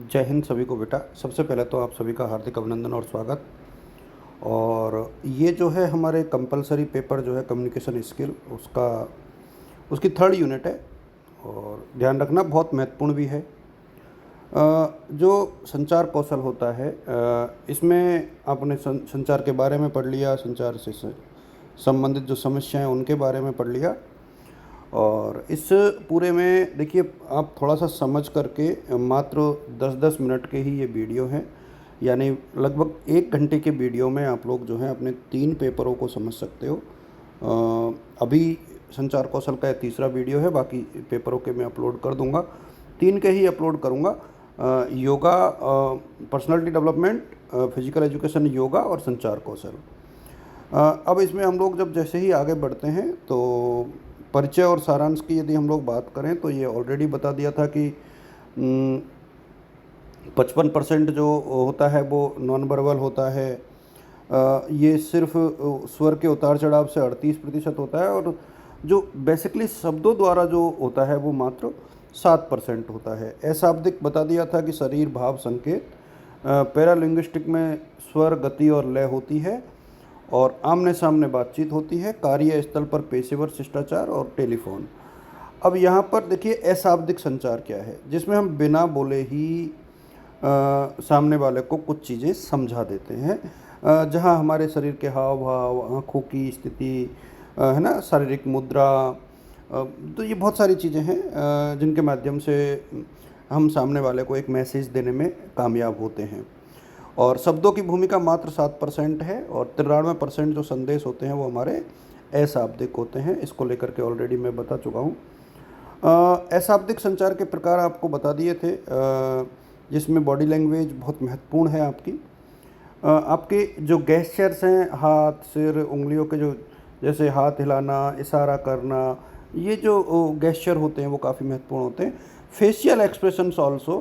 जय हिंद सभी को बेटा। सबसे पहले तो आप सभी का हार्दिक अभिनंदन और स्वागत। और ये जो है हमारे कंपलसरी पेपर जो है कम्युनिकेशन स्किल उसकी थर्ड यूनिट है और ध्यान रखना बहुत महत्वपूर्ण भी है। जो संचार कौशल होता है, इसमें आपने संचार के बारे में पढ़ लिया, संचार से संबंधित जो समस्याएं उनके बारे में पढ़ लिया। और इस पूरे में देखिए, आप थोड़ा सा समझ करके मात्र 10-10 मिनट के ही ये वीडियो हैं, यानी लगभग 1 घंटे के वीडियो में आप लोग जो है अपने 3 पेपरों को समझ सकते हो। अभी संचार कौशल का तीसरा वीडियो है, बाकी पेपरों के मैं अपलोड कर दूंगा, 3 के ही अपलोड करूंगा। Yoga, personality development, physical education yoga और संचार कौशल। अब इसमें हम लोग जब जैसे ही आगे बढ़ते हैं तो परिचय और सारांश की यदि हम लोग बात करें तो ये ऑलरेडी बता दिया था कि 55% जो होता है वो नॉन वर्बल होता है। ये सिर्फ स्वर के उतार चढ़ाव से 38% होता है, और जो बेसिकली शब्दों द्वारा जो होता है वो मात्र 7% होता है। अशाब्दिक बता दिया था कि शरीर, भाव, संकेत। पैरालिंग्विस्टिक में स्वर, गति और लय होती है, और आमने सामने बातचीत होती है। कार्यस्थल पर पेशेवर शिष्टाचार और टेलीफोन। अब यहाँ पर देखिए अशाब्दिक संचार क्या है, जिसमें हम बिना बोले ही सामने वाले को कुछ चीज़ें समझा देते हैं, जहाँ हमारे शरीर के हाव भाव, आँखों की स्थिति, है ना, शारीरिक मुद्रा, तो ये बहुत सारी चीज़ें हैं जिनके माध्यम से हम सामने वाले को एक मैसेज देने में कामयाब होते हैं। और शब्दों की भूमिका मात्र 7% है, और 93% जो संदेश होते हैं वो हमारे अशाब्दिक होते हैं। इसको लेकर के ऑलरेडी मैं बता चुका हूँ। अशाब्दिक संचार के प्रकार आपको बता दिए थे, जिसमें बॉडी लैंग्वेज बहुत महत्वपूर्ण है आपकी। आपके जो गेस्चर्स हैं, हाथ, सिर, उंगलियों के जो, जैसे हाथ हिलाना, इशारा करना, ये जो गेस्चर होते हैं वो काफ़ी महत्वपूर्ण होते हैं। फेशियल एक्सप्रेशंस ऑल्सो,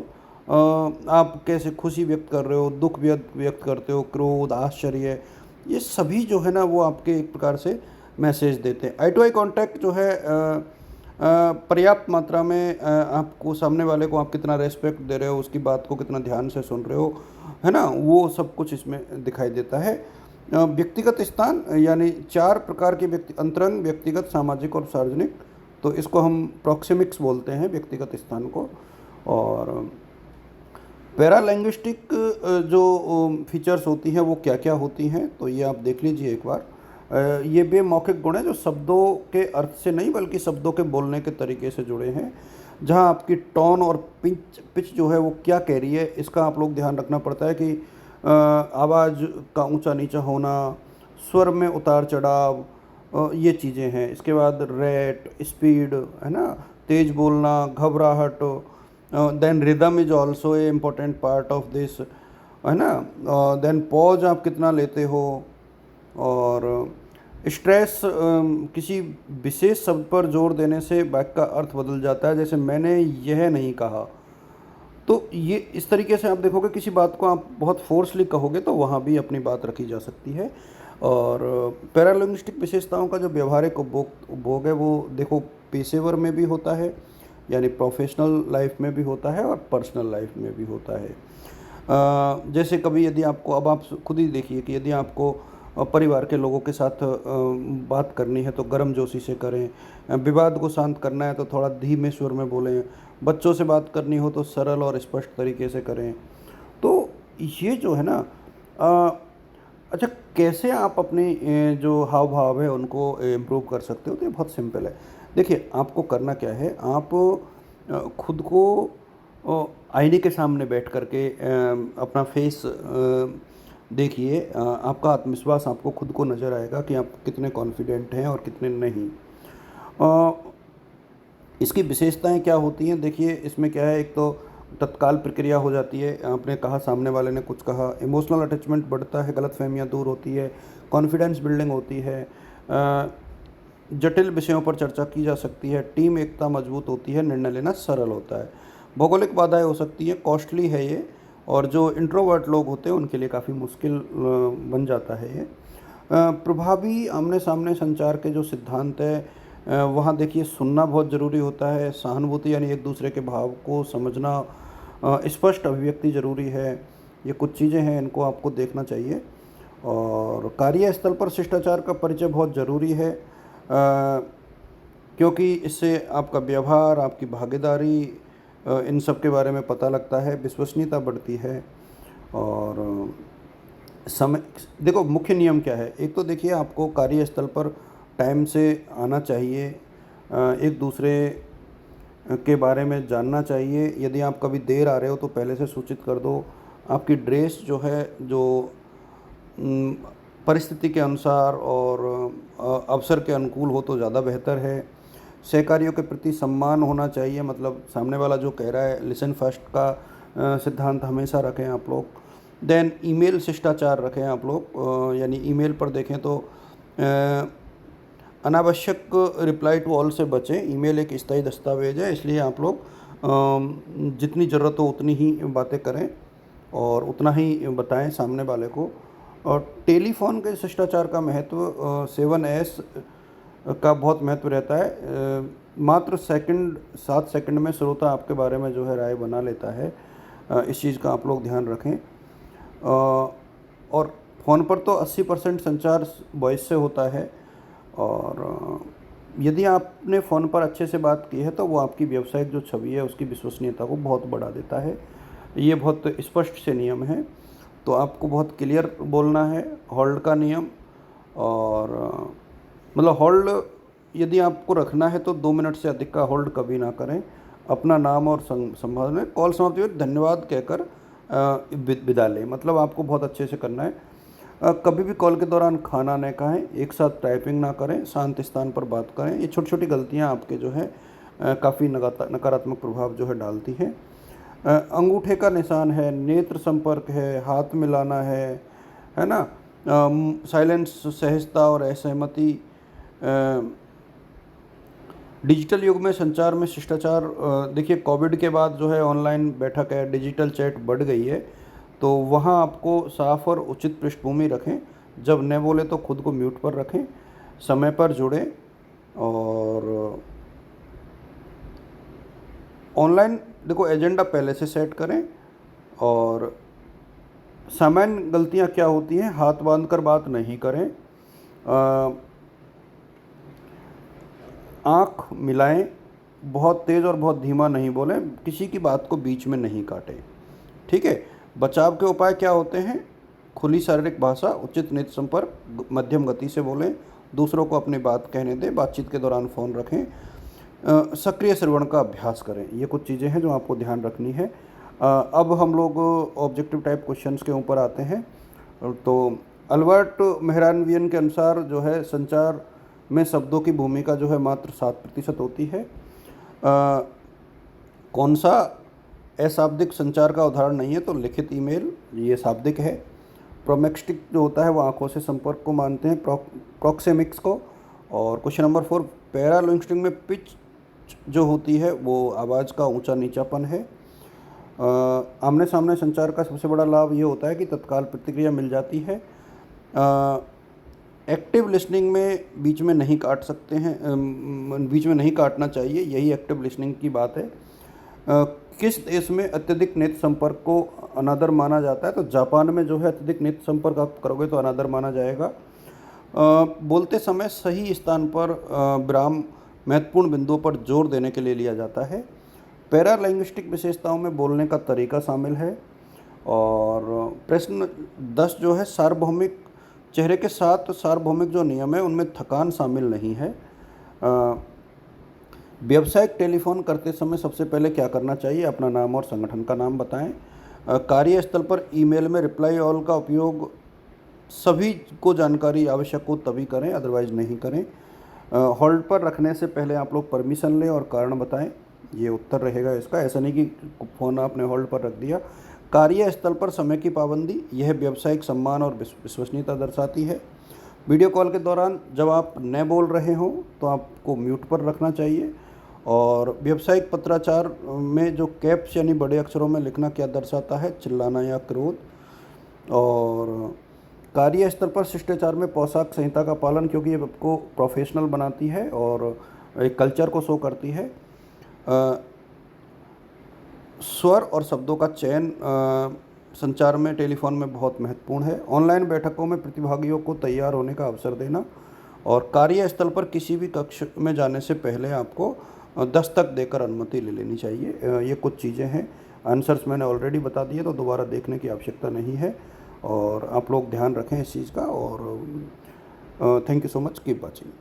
आप कैसे खुशी व्यक्त कर रहे हो, दुख व्यक्त करते हो, क्रोध, आश्चर्य, ये सभी जो है ना वो आपके एक प्रकार से मैसेज देते हैं। आई टू आई कॉन्टैक्ट जो है पर्याप्त मात्रा में आपको सामने वाले को आप कितना रेस्पेक्ट दे रहे हो, उसकी बात को कितना ध्यान से सुन रहे हो, है ना, वो सब कुछ इसमें दिखाई देता है। व्यक्तिगत स्थान, यानी 4 प्रकार के अंतरंग, व्यक्तिगत, सामाजिक और सार्वजनिक। तो इसको हम प्रॉक्सिमिक्स बोलते हैं, व्यक्तिगत स्थान को। और पैरालैंग्विस्टिक जो फीचर्स होती हैं वो क्या क्या होती हैं, तो ये आप देख लीजिए एक बार। ये वे मौखिक गुण हैं जो शब्दों के अर्थ से नहीं बल्कि शब्दों के बोलने के तरीके से जुड़े हैं, जहां आपकी टोन और पिच जो है वो क्या कह रही है, इसका आप लोग ध्यान रखना पड़ता है कि आवाज़ का ऊंचा नीचा होना, स्वर में उतार चढ़ाव, ये चीज़ें हैं। इसके बाद रेट, स्पीड, है ना, तेज़ बोलना, घबराहट, then rhythm is also a important part of this, है ना। देन पॉज आप कितना लेते हो, और स्ट्रेस, किसी विशेष शब्द पर जोर देने से वाक्य का अर्थ बदल जाता है, जैसे मैंने यह नहीं कहा। तो ये इस तरीके से आप देखोगे, किसी बात को आप बहुत फोर्सली कहोगे तो वहाँ भी अपनी बात रखी जा सकती है। और पैरालिंग्विस्टिक विशेषताओं का जो व्यवहारिक उपभोग है वो देखो पेशेवर में भी होता है, यानी प्रोफेशनल लाइफ में भी होता है, और पर्सनल लाइफ में भी होता है। जैसे कभी यदि आपको, अब आप खुद ही देखिए कि यदि आपको परिवार के लोगों के साथ बात करनी है तो गर्मजोशी से करें, विवाद को शांत करना है तो थोड़ा धीमे स्वर में बोलें, बच्चों से बात करनी हो तो सरल और स्पष्ट तरीके से करें। तो ये जो है ना, अच्छा, कैसे आप अपनी जो हाव भाव है उनको इम्प्रूव कर सकते हो, तो ये बहुत सिंपल है। देखिए आपको करना क्या है, आप खुद को आईने के सामने बैठ करके अपना फेस देखिए। आपका आत्मविश्वास आपको खुद को नज़र आएगा कि आप कितने कॉन्फिडेंट हैं और कितने नहीं। इसकी विशेषताएं क्या होती हैं, देखिए इसमें क्या है, एक तो तत्काल प्रक्रिया हो जाती है, आपने कहा, सामने वाले ने कुछ कहा, इमोशनल अटैचमेंट बढ़ता है, गलतफहमियां दूर होती है, कॉन्फिडेंस बिल्डिंग होती है, जटिल विषयों पर चर्चा की जा सकती है, टीम एकता मजबूत होती है, निर्णय लेना सरल होता है। भौगोलिक बाधाएं हो सकती हैं, कॉस्टली है ये, और जो इंट्रोवर्ट लोग होते हैं उनके लिए काफ़ी मुश्किल बन जाता है ये। प्रभावी आमने सामने संचार के जो सिद्धांत है, वहाँ देखिए सुनना बहुत ज़रूरी होता है, सहानुभूति यानी एक दूसरे के भाव को समझना स्पष्ट अभिव्यक्ति ज़रूरी है। ये कुछ चीज़ें हैं, इनको आपको देखना चाहिए। और कार्यस्थल पर शिष्टाचार का परिचय बहुत ज़रूरी है, क्योंकि इससे आपका व्यवहार, आपकी भागीदारी, इन सब के बारे में पता लगता है, विश्वसनीयता बढ़ती है। और समय देखो, मुख्य नियम क्या है? एक तो देखिए, आपको कार्यस्थल पर टाइम से आना चाहिए, एक दूसरे के बारे में जानना चाहिए। यदि आप कभी देर आ रहे हो तो पहले से सूचित कर दो। आपकी ड्रेस जो है, जो उम, परिस्थिति के अनुसार और अवसर के अनुकूल हो तो ज़्यादा बेहतर है। सहकारियों के प्रति सम्मान होना चाहिए, मतलब सामने वाला जो कह रहा है, लिसन फर्स्ट का सिद्धांत हमेशा रखें आप लोग। देन ईमेल शिष्टाचार रखें आप लोग, यानी ईमेल पर देखें तो अनावश्यक रिप्लाई टू ऑल से बचें। ईमेल एक स्थायी दस्तावेज है, इसलिए आप लोग जितनी ज़रूरत हो उतनी ही बातें करें और उतना ही बताएं सामने वाले को। और टेलीफोन के शिष्टाचार का महत्व 7S का बहुत महत्व रहता है। मात्र 7 सेकंड में श्रोता आपके बारे में जो है राय बना लेता है। इस चीज़ का आप लोग ध्यान रखें। और फ़ोन पर तो 80% संचार वॉइस से होता है, और यदि आपने फ़ोन पर अच्छे से बात की है तो वो आपकी व्यावसायिक जो छवि है उसकी विश्वसनीयता को बहुत बढ़ा देता है। ये बहुत स्पष्ट से नियम है, तो आपको बहुत क्लियर बोलना है। होल्ड का नियम, और मतलब होल्ड यदि आपको रखना है तो 2 मिनट से अधिक का होल्ड कभी ना करें। अपना नाम और संभाल में कॉल समाप्ति में धन्यवाद कहकर विदा लें, मतलब आपको बहुत अच्छे से करना है। कभी भी कॉल के दौरान खाना न खाएं, एक साथ टाइपिंग ना करें, शांत स्थान पर बात करें। ये छोटी छोटी गलतियां आपके जो है काफ़ी नकारात्मक प्रभाव जो है डालती हैं। अंगूठे का निशान है, नेत्र संपर्क है, हाथ मिलाना है ना, साइलेंस, सहजता और असहमति। डिजिटल युग में संचार में शिष्टाचार, देखिए कोविड के बाद जो है ऑनलाइन बैठक है, डिजिटल चैट बढ़ गई है, तो वहाँ आपको साफ और उचित पृष्ठभूमि रखें। जब न बोले तो खुद को म्यूट पर रखें, समय पर जुड़ें, और ऑनलाइन देखो एजेंडा पहले से सेट करें। और सामान्य गलतियाँ क्या होती हैं? हाथ बांधकर बात नहीं करें, आँख मिलाएं, बहुत तेज़ और बहुत धीमा नहीं बोलें, किसी की बात को बीच में नहीं काटें। ठीक है। बचाव के उपाय क्या होते हैं? खुली शारीरिक भाषा, उचित नेत्र संपर्क, मध्यम गति से बोलें, दूसरों को अपनी बात कहने दें, बातचीत के दौरान फ़ोन रखें, सक्रिय श्रवण का अभ्यास करें। ये कुछ चीज़ें हैं जो आपको ध्यान रखनी है। अब हम लोग ऑब्जेक्टिव टाइप क्वेश्चंस के ऊपर आते हैं। तो अल्बर्ट मेहरानवियन के अनुसार जो है संचार में शब्दों की भूमिका जो है मात्र 7% होती है। कौन सा अशाब्दिक संचार का उदाहरण नहीं है? तो लिखित ईमेल, ये शाब्दिक है। प्रोमेक्स्टिक जो होता है वो आंखों से संपर्क को मानते हैं, प्रॉक्सेमिक्स को। और क्वेश्चन नंबर 4, पैरालिंग्विस्टिक में पिच जो होती है वो आवाज़ का ऊंचा नीचापन है। आमने सामने संचार का सबसे बड़ा लाभ ये होता है कि तत्काल प्रतिक्रिया मिल जाती है। एक्टिव लिसनिंग में बीच में नहीं काट सकते हैं, बीच में नहीं काटना चाहिए, यही एक्टिव लिसनिंग की बात है। किस देश में अत्यधिक नेत्र संपर्क को अनादर माना जाता है? तो जापान में जो है अत्यधिक नेत्र संपर्क आप करोगे तो अनादर माना जाएगा। बोलते समय सही स्थान पर विराम महत्वपूर्ण बिंदुओं पर जोर देने के लिए लिया जाता है। पैरालिंग्विस्टिक विशेषताओं में बोलने का तरीका शामिल है। और प्रश्न 10 जो है सार्वभौमिक, चेहरे के साथ सार्वभौमिक जो नियम है उनमें थकान शामिल नहीं है। व्यावसायिक टेलीफोन करते समय सबसे पहले क्या करना चाहिए? अपना नाम और संगठन का नाम बताएं। कार्यस्थल पर ईमेल में रिप्लाई ऑल का उपयोग सभी को जानकारी आवश्यक हो तभी करें, अदरवाइज़ नहीं करें। होल्ड पर रखने से पहले आप लोग परमिशन लें और कारण बताएं, ये उत्तर रहेगा इसका। ऐसा नहीं कि फ़ोन आपने होल्ड पर रख दिया। कार्यस्थल पर समय की पाबंदी, यह व्यावसायिक सम्मान और विश्वसनीयता दर्शाती है। वीडियो कॉल के दौरान जब आप न बोल रहे हों तो आपको म्यूट पर रखना चाहिए। और व्यावसायिक पत्राचार में जो कैप्स यानी बड़े अक्षरों में लिखना क्या दर्शाता है? चिल्लाना या क्रोध। और कार्यस्थल पर शिष्टाचार में पोशाक संहिता का पालन, क्योंकि ये आपको प्रोफेशनल बनाती है और एक कल्चर को शो करती है। स्वर और शब्दों का चयन संचार में, टेलीफोन में बहुत महत्वपूर्ण है। ऑनलाइन बैठकों में प्रतिभागियों को तैयार होने का अवसर देना और कार्यस्थल पर किसी भी कक्ष में जाने से पहले आपको दस्तक देकर अनुमति ले लेनी चाहिए। ये कुछ चीज़ें हैं। आंसर्स मैंने ऑलरेडी बता दिए, तो दोबारा देखने की आवश्यकता नहीं है और आप लोग ध्यान रखें इस चीज़ का। और thank you so much, keep watching.